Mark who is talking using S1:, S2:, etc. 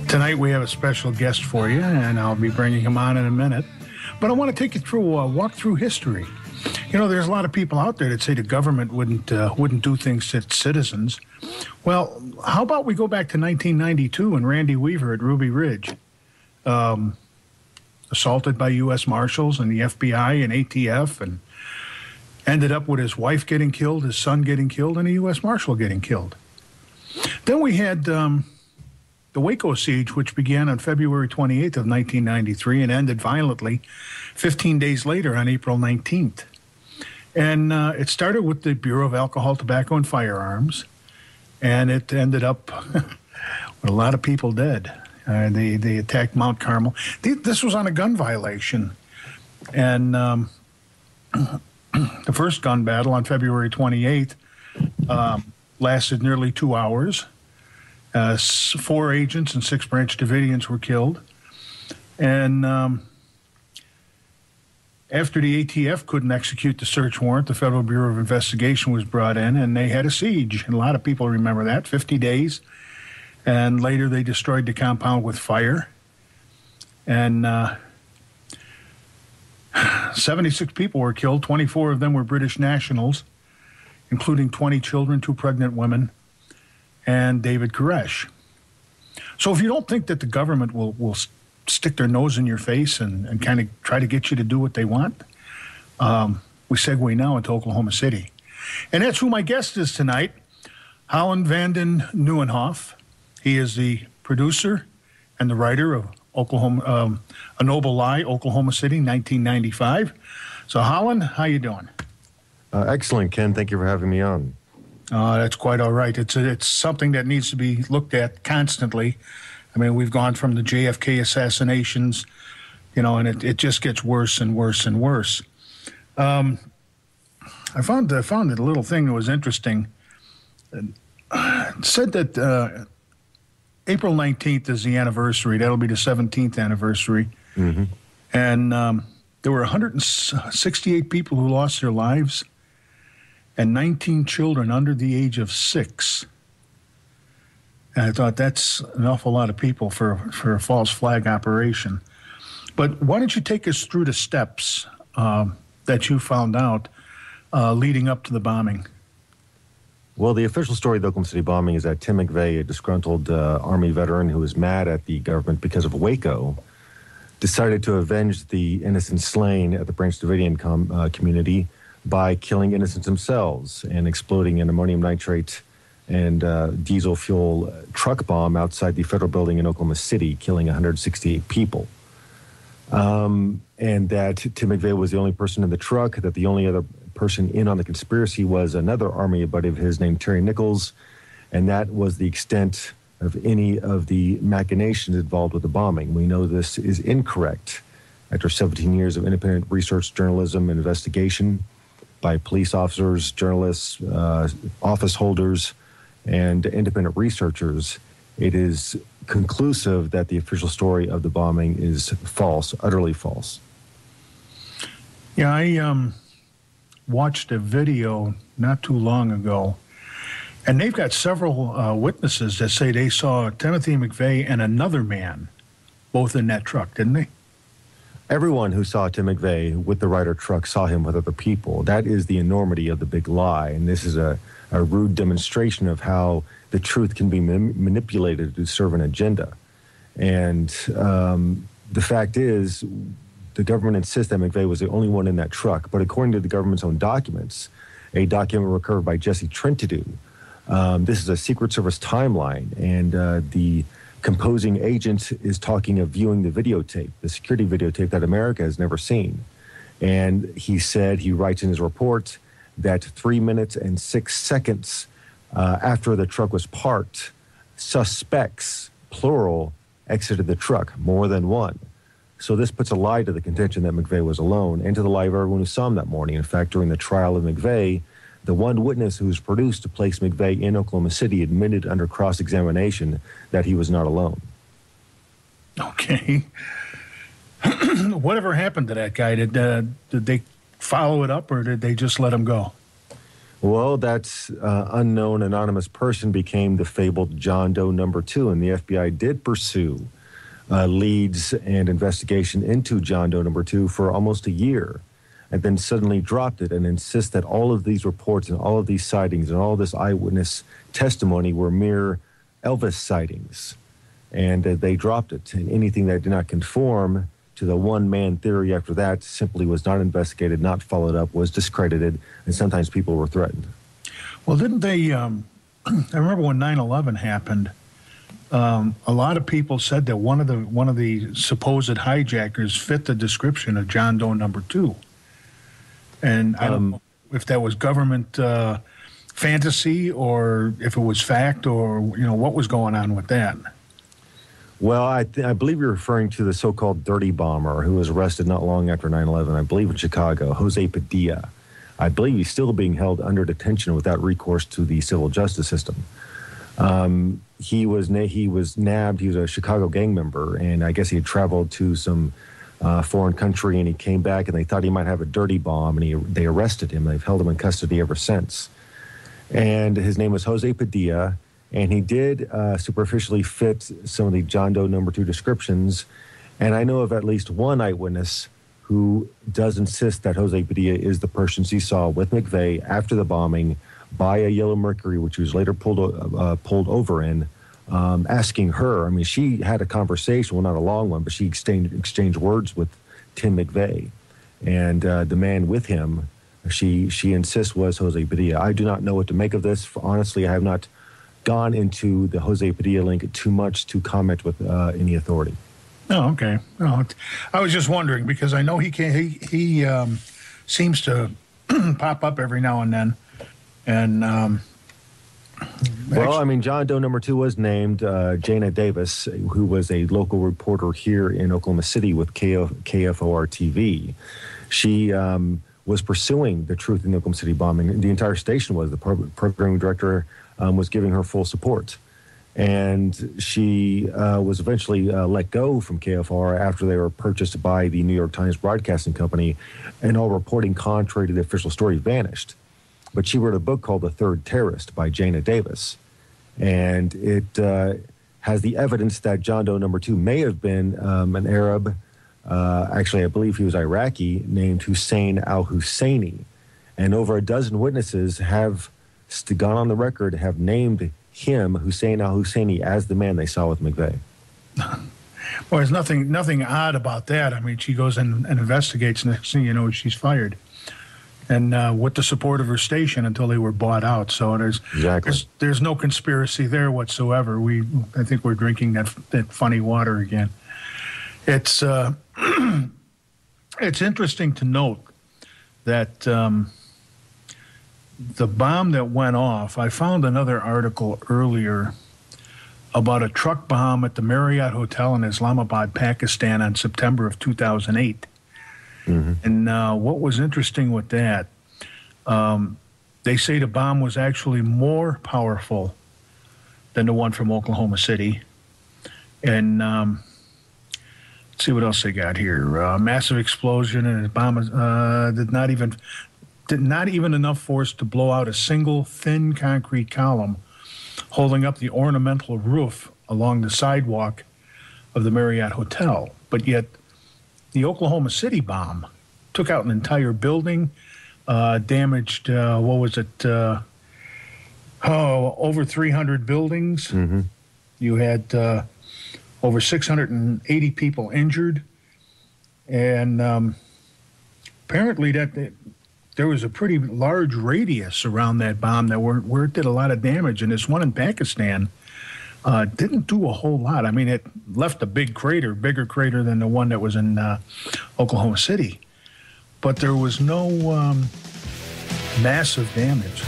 S1: Tonight we have a special guest for you, and I'll be bringing him on in a minute. But I want to take you through a walk through history. You know, there's a lot of people out there that say the government wouldn't do things to its citizens. Well, how about we go back to 1992 and Randy Weaver at Ruby Ridge, assaulted by U.S. Marshals and the FBI and ATF, and ended up with his wife getting killed, his son getting killed, and a U.S. Marshal getting killed. Then we had the Waco siege, which began on February 28th of 1993 and ended violently 15 days later on April 19th. And it started with the Bureau of Alcohol, Tobacco, and Firearms, and it ended up with a lot of people dead. They attacked Mount Carmel. This was on a gun violation. And the first gun battle on February 28th lasted nearly 2 hours. 4 agents and 6 Branch Davidians were killed. And after the ATF couldn't execute the search warrant, the Federal Bureau of Investigation was brought in, and they had a siege. And a lot of people remember that, 50 days. And later they destroyed the compound with fire. And 76 people were killed. 24 of them were British nationals, including 20 children, 2 pregnant women, and David Koresh. So if you don't think that the government will stick their nose in your face and kind of try to get you to do what they want, we segue now into Oklahoma City. And that's who my guest is tonight, Holland Vanden Nieuwenhof. He is the producer and the writer of Oklahoma, A Noble Lie, Oklahoma City, 1995. So Holland, how you doing?
S2: Excellent, Ken. Thank you for having me on.
S1: That's quite all right. It's something that needs to be looked at constantly. I mean, we've gone from the JFK assassinations, you know, and it just gets worse and worse and worse. I found a little thing that was interesting. It said that April 19th is the anniversary. That'll be the 17th anniversary. Mm-hmm. And there were 168 people who lost their lives, and 19 children under the age of 6. And I thought that's an awful lot of people for a false flag operation. But why don't you take us through the steps that you found out leading up to the bombing?
S2: Well, the official story of the Oklahoma City bombing is that Tim McVeigh, a disgruntled Army veteran who was mad at the government because of Waco, decided to avenge the innocents slain at the Branch Davidian community by killing innocents themselves and exploding an ammonium nitrate and diesel fuel truck bomb outside the federal building in Oklahoma City, killing 168 people. And that Tim McVeigh was the only person in the truck, that the only other person in on the conspiracy was another Army buddy of his named Terry Nichols, and that was the extent of any of the machinations involved with the bombing. We know this is incorrect after 17 years of independent research, journalism, and investigation by police officers, journalists, office holders, and independent researchers. It is conclusive that the official story of the bombing is false, utterly false.
S1: Yeah, I watched a video not too long ago, and they've got several witnesses that say they saw Timothy McVeigh and another man both in that truck, didn't they?
S2: Everyone who saw Tim McVeigh with the Ryder truck saw him with other people. That is the enormity of the big lie, and this is a rude demonstration of how the truth can be manipulated to serve an agenda. And the fact is, the government insists that McVeigh was the only one in that truck, but according to the government's own documents, a document recovered by Jesse Trentadue, this is a Secret Service timeline, and the composing agent is talking of viewing the videotape, the security videotape that America has never seen. And he said, he writes in his report that 3 minutes and 6 seconds after the truck was parked, suspects, plural, exited the truck, more than one. So this puts a lie to the contention that McVeigh was alone and to the lie of everyone who saw him that morning. In fact, during the trial of McVeigh, the one witness who was produced to place McVeigh in Oklahoma City admitted under cross-examination that he was not alone.
S1: Okay. Whatever happened to that guy? Did they follow it up, or did they just let him go?
S2: Well, that unknown anonymous person became the fabled John Doe number 2, and the FBI did pursue leads and investigation into John Doe number 2 for almost a year, and then suddenly dropped it and insist that all of these reports and all of these sightings and all this eyewitness testimony were mere Elvis sightings. And they dropped it. And anything that did not conform to the one-man theory after that simply was not investigated, not followed up, was discredited, and sometimes people were threatened.
S1: Well, didn't they, I remember when 9/11 happened, a lot of people said that one of the supposed hijackers fit the description of John Doe number 2. And I don't know if that was government fantasy or if it was fact or, what was going on with that.
S2: Well, I believe you're referring to the so-called dirty bomber who was arrested not long after 9/11, I believe in Chicago, Jose Padilla. I believe he's still being held under detention without recourse to the civil justice system. He was nabbed. He was a Chicago gang member, and I guess he had traveled to some foreign country, and he came back, and they thought he might have a dirty bomb, and they arrested him. They've held him in custody ever since. And his name was Jose Padilla. And he did superficially fit some of the John Doe number 2 descriptions. And I know of at least one eyewitness who does insist that Jose Padilla is the person she saw with McVeigh after the bombing by a yellow Mercury, which was later pulled over in, asking her. I mean, she had a conversation, well, not a long one, but she exchanged words with Tim McVeigh. And the man with him, she insists was Jose Padilla. I do not know what to make of this. Honestly, I have not gone into the Jose Padilla link too much to comment with any authority.
S1: Oh, okay. No, I was just wondering because I know he seems to pop up every now and then, and
S2: well, I mean, John Doe number 2 was named Jana Davis, who was a local reporter here in Oklahoma City with KFOR TV. She was pursuing the truth in the Oklahoma City bombing. The entire station was. The programming director was giving her full support. And she was eventually let go from KFR after they were purchased by the New York Times Broadcasting Company, and all reporting contrary to the official story vanished. But she wrote a book called The Third Terrorist by Jana Davis. And it has the evidence that John Doe number 2 may have been an Arab, actually I believe he was Iraqi, named Hussein al-Husseini. And over a dozen witnesses have gone on the record, have named him, Hussein al-Husseini, as the man they saw with McVeigh.
S1: Well, there's nothing odd about that. I mean, she goes in and investigates, and next thing you know, she's fired. And with the support of her station until they were bought out. So there's no conspiracy there whatsoever. I think we're drinking that funny water again. It's it's interesting to note that the bomb that went off, I found another article earlier about a truck bomb at the Marriott Hotel in Islamabad, Pakistan on September of 2008. Mm-hmm. And what was interesting with that, they say the bomb was actually more powerful than the one from Oklahoma City. And let's see what else they got here. Massive explosion, and the bomb did not even enough force to blow out a single thin concrete column holding up the ornamental roof along the sidewalk of the Marriott Hotel. But yet, the Oklahoma City bomb took out an entire building, damaged, over 300 buildings. Mm-hmm. You had over 680 people injured. And apparently there was a pretty large radius around that bomb where it did a lot of damage. And this one in Pakistan didn't do a whole lot. I mean, it left a bigger crater than the one that was in Oklahoma City. But there was no massive damage.